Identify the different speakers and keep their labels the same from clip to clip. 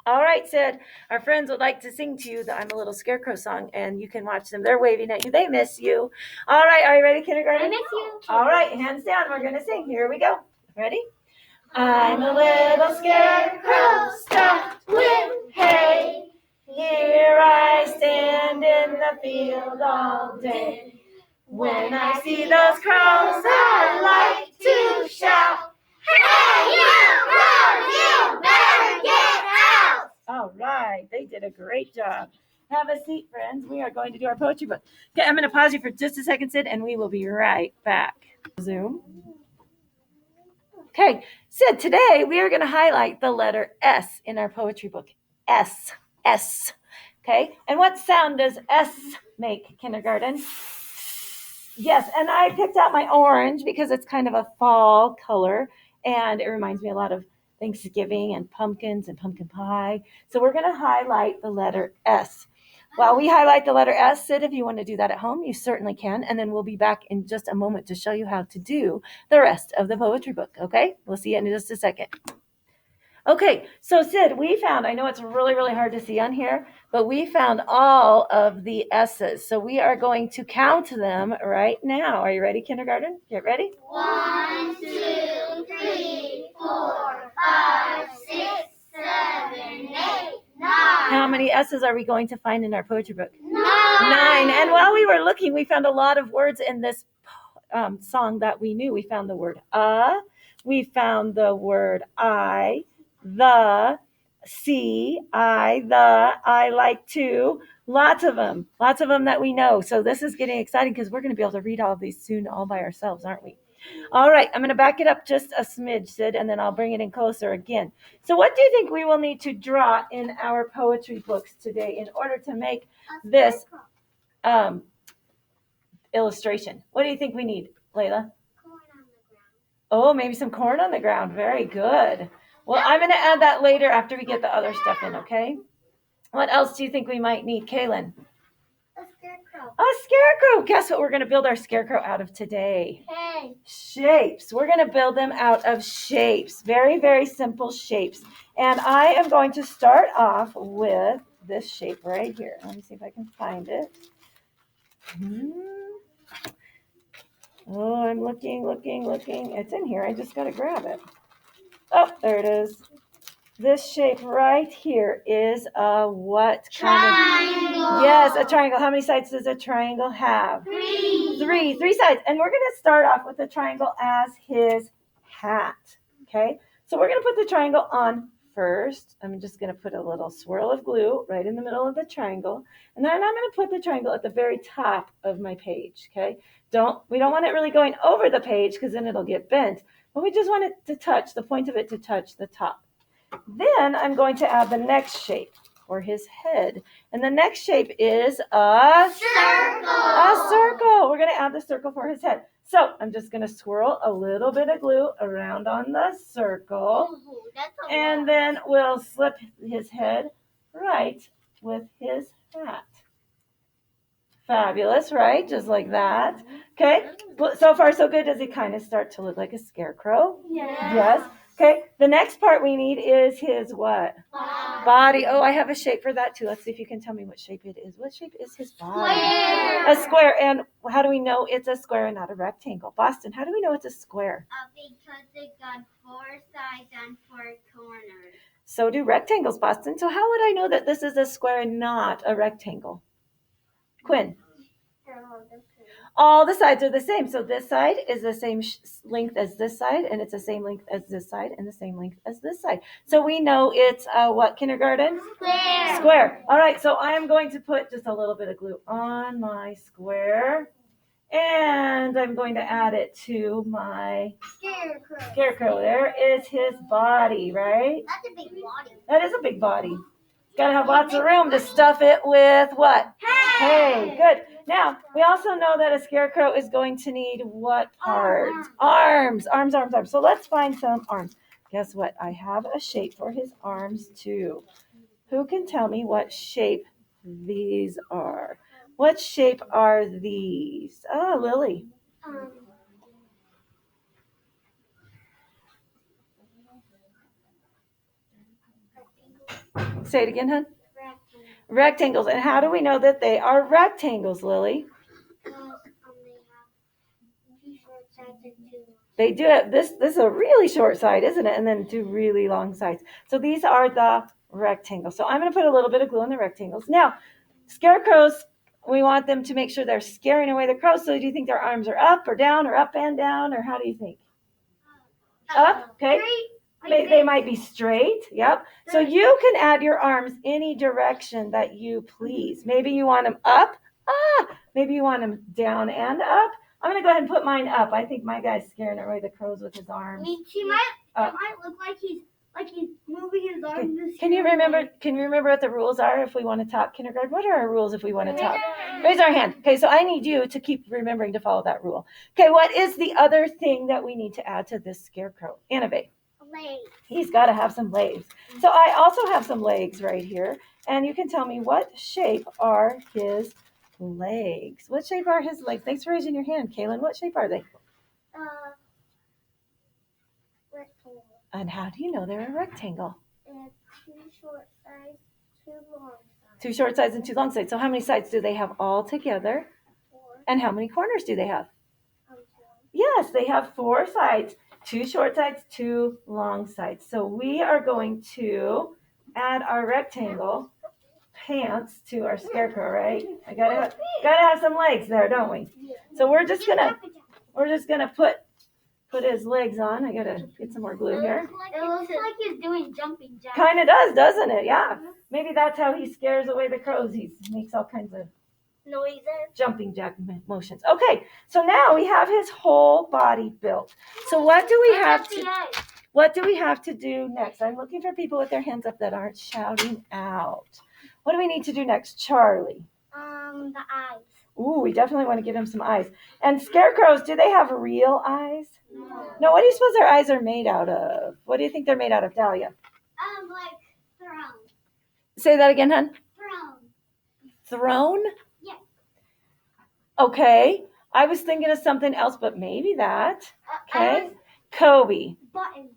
Speaker 1: All right, Sid. Our friends would like to sing to you the I'm a Little Scarecrow song, and you can watch them. They're waving at you. They miss you. All right, are you ready, kindergarten?
Speaker 2: I miss you.
Speaker 1: All right, hands down. We're going to sing. Here we go. Ready? I'm a little scarecrow stuffed with hay. Here I stand in the field all day. When I see those crows, I like to shout, "Hey, you better get out!" All right, they did a great job. Have a seat, friends. We are going to do our poetry book. Okay, I'm going to pause you for just a second, Sid, and we will be right back. Zoom. Okay, Sid, today we are going to highlight the letter S in our poetry book. S. S. Okay, and what sound does S make, kindergarten? Yes, and I picked out my orange because it's kind of a fall color, and it reminds me a lot of Thanksgiving and pumpkins and pumpkin pie. So we're going to highlight the letter S. While we highlight the letter S, Sid, if you want to do that at home, you certainly can. And then we'll be back in just a moment to show you how to do the rest of the poetry book, okay? We'll see you in just a second. Okay, so Sid, we found, I know it's really, really hard to see on here, but we found all of the S's. So we are going to count them right now. Are you ready, kindergarten? Get ready?
Speaker 2: 1, 2, 3, 4, 5, 6, 7, 8, 9.
Speaker 1: How many S's are we going to find in our poetry book?
Speaker 2: 9.
Speaker 1: 9. And while we were looking, we found a lot of words in this song that we knew. We found the word we found the word I, the, see, I like to, lots of them that we know. So this is getting exciting because we're going to be able to read all of these soon all by ourselves, aren't we? All right, I'm going to back it up just a smidge, Sid, and then I'll bring it in closer again. So what do you think we will need to draw in our poetry books today in order to make this illustration? What do you think we need, Layla?
Speaker 2: Corn on the ground.
Speaker 1: Oh, maybe some corn on the ground. Very good. Well, I'm going to add that later after we get the other stuff in, okay? What else do you think we might need, Kaylin?
Speaker 2: A scarecrow.
Speaker 1: A scarecrow. Guess what we're going to build our scarecrow out of today?
Speaker 2: Hey.
Speaker 1: Shapes. We're going to build them out of shapes. Very, very simple shapes. And I am going to start off with this shape right here. Let me see if I can find it. Oh, I'm looking. It's in here. I just got to grab it. Oh, there it is. This shape right here is a what kind
Speaker 2: Triangle.
Speaker 1: of? Yes, a triangle. How many sides does a triangle have?
Speaker 2: 3.
Speaker 1: Three sides. And we're going to start off with the triangle as his hat. Okay, so we're going to put the triangle on first. I'm just going to put a little swirl of glue right in the middle of the triangle. And then I'm going to put the triangle at the very top of my page. Okay, we don't want it really going over the page because then it'll get bent. But we just want it to touch, the point of it to touch the top. Then I'm going to add the next shape for his head. And the next shape is a
Speaker 2: circle.
Speaker 1: A circle. We're going to add the circle for his head. So I'm just going to swirl a little bit of glue around on the circle.
Speaker 2: Ooh, that's a
Speaker 1: and
Speaker 2: lot.
Speaker 1: then we'll slip his head right with his hat. Fabulous, right? Just like that. Okay. So far, so good. Does he kind of start to look like a scarecrow?
Speaker 2: Yeah.
Speaker 1: Yes. Okay. The next part we need is his what? Body. Oh, I have a shape for that too. Let's see if you can tell me what shape it is. What shape is his body?
Speaker 2: Square.
Speaker 1: A square. And how do we know it's a square and not a rectangle? Boston, how do we know it's a square?
Speaker 2: Because it got 4 sides and 4 corners.
Speaker 1: So do rectangles, Boston. So how would I know that this is a square and not a rectangle? Quinn. All the sides are the same. So this side is the same length as this side, and it's the same length as this side, and the same length as this side. So we know it's what, kindergarten?
Speaker 2: Square.
Speaker 1: Square. All right, so I am going to put just a little bit of glue on my square, and I'm going to add it to my scarecrow. There is his body, right?
Speaker 2: That's a big body.
Speaker 1: That is a big body. It's got to have lots of room to stuff it with what? Hay. Good. Now, we also know that a scarecrow is going to need what part? Arms. So let's find some arms. Guess what? I have a shape for his arms too. Who can tell me what shape these are? What shape are these? Oh, Lily. Say it again, hon.
Speaker 2: Rectangles.
Speaker 1: Rectangles. And how do we know that they are rectangles, Lily?
Speaker 2: Because they have 2 short sides and 2 long.
Speaker 1: They do it. This is a really short side, isn't it? And then 2 really long sides. So these are the rectangles. So I'm going to put a little bit of glue on the rectangles. Now, scarecrows, we want them to make sure they're scaring away the crows. So do you think their arms are up or down or up and down, or how do you think? Up, okay. They might be straight. Yep. So you can add your arms any direction that you please. Maybe you want them up. Maybe you want them down and up. I'm going to go ahead and put mine up. I think my guy's scaring away the crows with his arms.
Speaker 2: It might look like he's moving his arms.
Speaker 1: Okay. Can you remember what the rules are if we want to talk kindergarten? What are our rules if we want to talk? Raise our hand. Okay, so I need you to keep remembering to follow that rule. Okay, what is the other thing that we need to add to this scarecrow? Annabelle.
Speaker 2: Legs.
Speaker 1: He's got to have some legs. So I also have some legs right here. And you can tell me, what shape are his legs? What shape are his legs? Thanks for raising your hand, Kaylin. What shape are they?
Speaker 2: Rectangle.
Speaker 1: And how do you know they're a rectangle?
Speaker 2: 2 short sides, 2 long sides.
Speaker 1: 2 short sides and 2 long sides. So how many sides do they have all together?
Speaker 2: 4.
Speaker 1: And how many corners do they have?
Speaker 2: 4.
Speaker 1: Yes, they have 4 sides. 2 short sides, 2 long sides. So we are going to add our rectangle pants to our scarecrow, right? I gotta have some legs there, don't we? So we're just gonna put his legs on. I gotta get some more glue here.
Speaker 2: It looks like he's doing jumping jacks.
Speaker 1: Kind of does, doesn't it? Yeah. Maybe that's how he scares away the crows. He makes all kinds of
Speaker 2: noises.
Speaker 1: Jumping jack motions. Okay, so now we have his whole body built. So what do we have to do next? I'm looking for people with their hands up that aren't shouting out. What do we need to do next, Charlie?
Speaker 2: The eyes.
Speaker 1: Ooh, we definitely want to give him some eyes. And scarecrows, do they have real eyes?
Speaker 2: No.
Speaker 1: What do you suppose their eyes are made out of? What do you think they're made out of, Dahlia?
Speaker 2: Like throne.
Speaker 1: Say that again, hon. Throne?
Speaker 2: Yes.
Speaker 1: Okay. I was thinking of something else, but maybe that. Okay. Kobe.
Speaker 2: Buttons.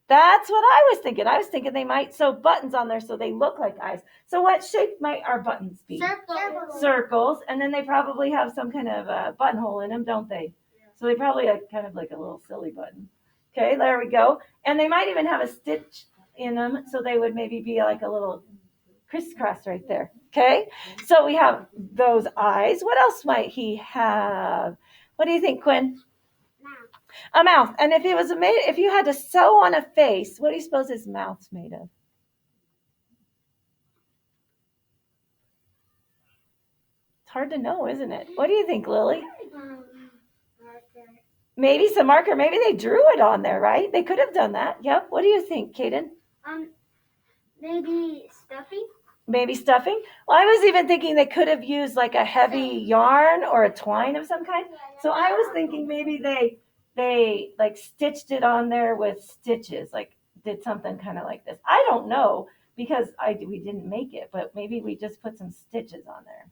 Speaker 1: That's what I was thinking. I was thinking they might sew buttons on there so they look like eyes. So what shape might our buttons be? Circles. And then they probably have some kind of a buttonhole in them, don't they? Yeah. So they probably have kind of like a little silly button. Okay, there we go. And they might even have a stitch in them, so they would maybe be like a little crisscross right there. Okay, so we have those eyes. What else might he have? What do you think, Quinn? A mouth. And if you had to sew on a face, what do you suppose his mouth's made of? It's hard to know, isn't it? What do you think, Lily?
Speaker 2: Marker.
Speaker 1: Maybe some marker. Maybe they drew it on there, right? They could have done that. Yep. What do you think, Kaden?
Speaker 2: Maybe stuffing.
Speaker 1: Maybe stuffing. Well, I was even thinking they could have used like a heavy yarn or a twine of some kind. So I was thinking maybe they like stitched it on there with stitches, like did something kind of like this. I don't know because we didn't make it, but maybe we just put some stitches on there.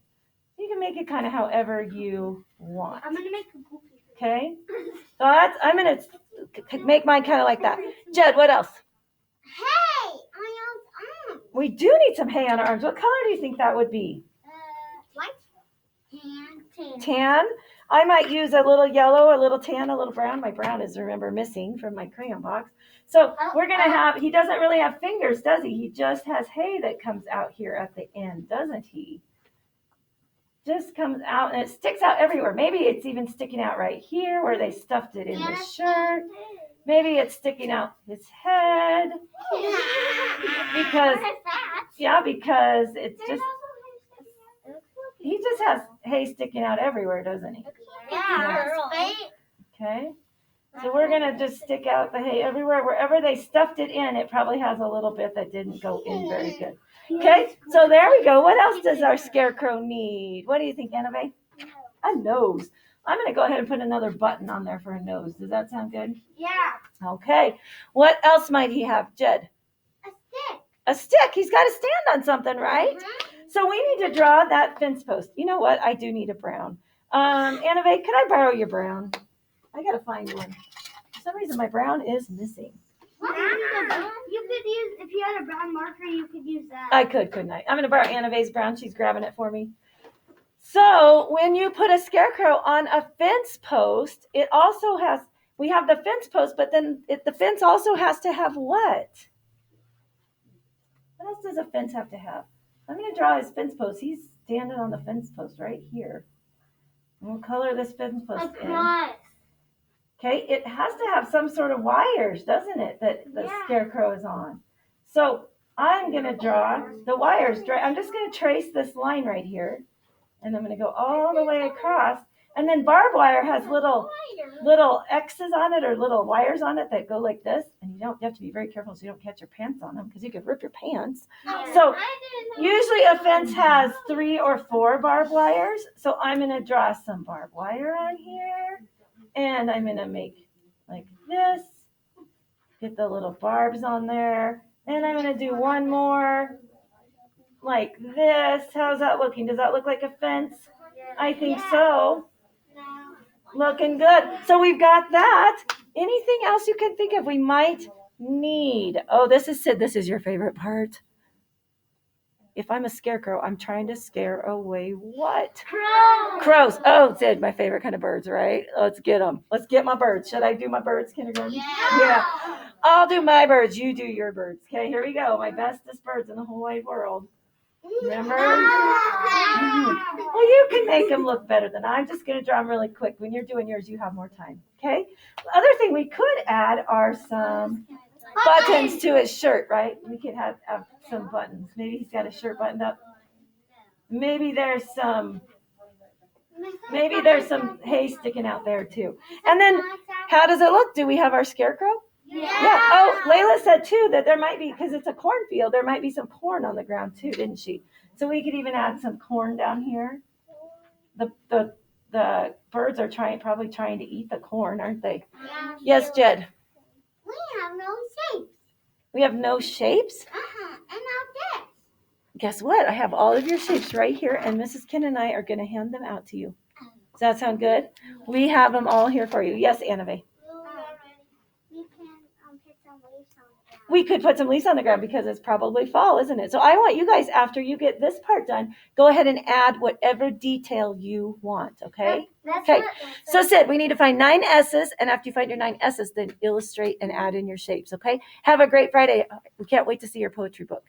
Speaker 1: You can make it kind of however you want.
Speaker 2: I'm gonna make a goofy.
Speaker 1: Okay. So I'm gonna make mine kind of like that. Jed, what else?
Speaker 2: Hey, on arms.
Speaker 1: We do need some hay on our arms. What color do you think that would be?
Speaker 2: White.
Speaker 1: Tan. I might use a little yellow, a little tan, a little brown. My brown is, remember, missing from my crayon box. So we're going to have, he doesn't really have fingers, does he? He just has hay that comes out here at the end, doesn't he? Just comes out and it sticks out everywhere. Maybe it's even sticking out right here where they stuffed it in his shirt. Maybe it's sticking out his head. Because it's just, he just has hay sticking out everywhere, doesn't he?
Speaker 2: Yeah.
Speaker 1: Okay. So we're going to just stick out the hay everywhere. Wherever they stuffed it in, it probably has a little bit that didn't go in very good. Okay. So there we go. What else does our scarecrow need? What do you think, Annabelle? A nose. I'm going to go ahead and put another button on there for a nose. Does that sound good?
Speaker 2: Yeah.
Speaker 1: Okay. What else might he have, Jed? A stick. He's got to stand on something, right?
Speaker 2: Mm-hmm.
Speaker 1: So we need to draw that fence post. You know what? I do need a brown. Annabelle, could I borrow your brown? I got to find one. For some reason, my brown is missing.
Speaker 2: You could use, if you had a brown marker, you could use that.
Speaker 1: I could, couldn't I? I'm going to borrow Anna Vay's brown. She's grabbing it for me. So when you put a scarecrow on a fence post, it also has, we have the fence post, but then the fence also has to have what? What else does a fence have to have? I'm going to draw his fence post. He's standing on the fence post right here. We'll color this fence post in. Okay, it has to have some sort of wires, doesn't it, that the scarecrow is on. So I'm going to draw the wires. I'm just going to trace this line right here. And I'm going to go all the way across. And then barbed wire has little X's on it or little wires on it that go like this. And you have to be very careful so you don't catch your pants on them because you could rip your pants. So usually a fence has 3 or 4 barbed wires. So I'm going to draw some barbed wire on here. And I'm going to make like this. Get the little barbs on there. And I'm going to do one more like this. How's that looking? Does that look like a fence? I think so. Looking good. So we've got that. Anything else you can think of we might need? Oh, this is Sid. This is your favorite part. If I'm a scarecrow, I'm trying to scare away what? Crows. Oh, Sid, my favorite kind of birds, right? Let's get them. Let's get my birds. Should I do my birds, kindergarten? Yeah. I'll do my birds. You do your birds. Okay, here we go. My bestest birds in the whole wide world. Remember? Well, you can make them look better than I'm just going to draw them really quick. When you're doing yours, you have more time. Okay? The other thing we could add are some buttons to his shirt, right? We could have some buttons. Maybe he's got his shirt buttoned up. Maybe there's some hay sticking out there too. And then how does it look? Do we have our scarecrow? Yeah. Oh, Layla said too that there might be, because it's a cornfield, there might be some corn on the ground too, didn't she? So we could even add some corn down here. The birds are probably trying to eat the corn, aren't they? Yeah. Yes, Jed.
Speaker 2: We have no shapes.
Speaker 1: We have no shapes?
Speaker 2: And now this.
Speaker 1: Guess what? I have all of your shapes right here, and Mrs. Ken and I are going to hand them out to you. Does that sound good? We have them all here for you. Yes, Anna Mae. We could put some leaves on the ground because it's probably fall, isn't it? So I want you guys, after you get this part done, go ahead and add whatever detail you want, okay? Okay. So Sid, we need to find 9 S's, and after you find your 9 S's, then illustrate and add in your shapes, okay? Have a great Friday. We can't wait to see your poetry book.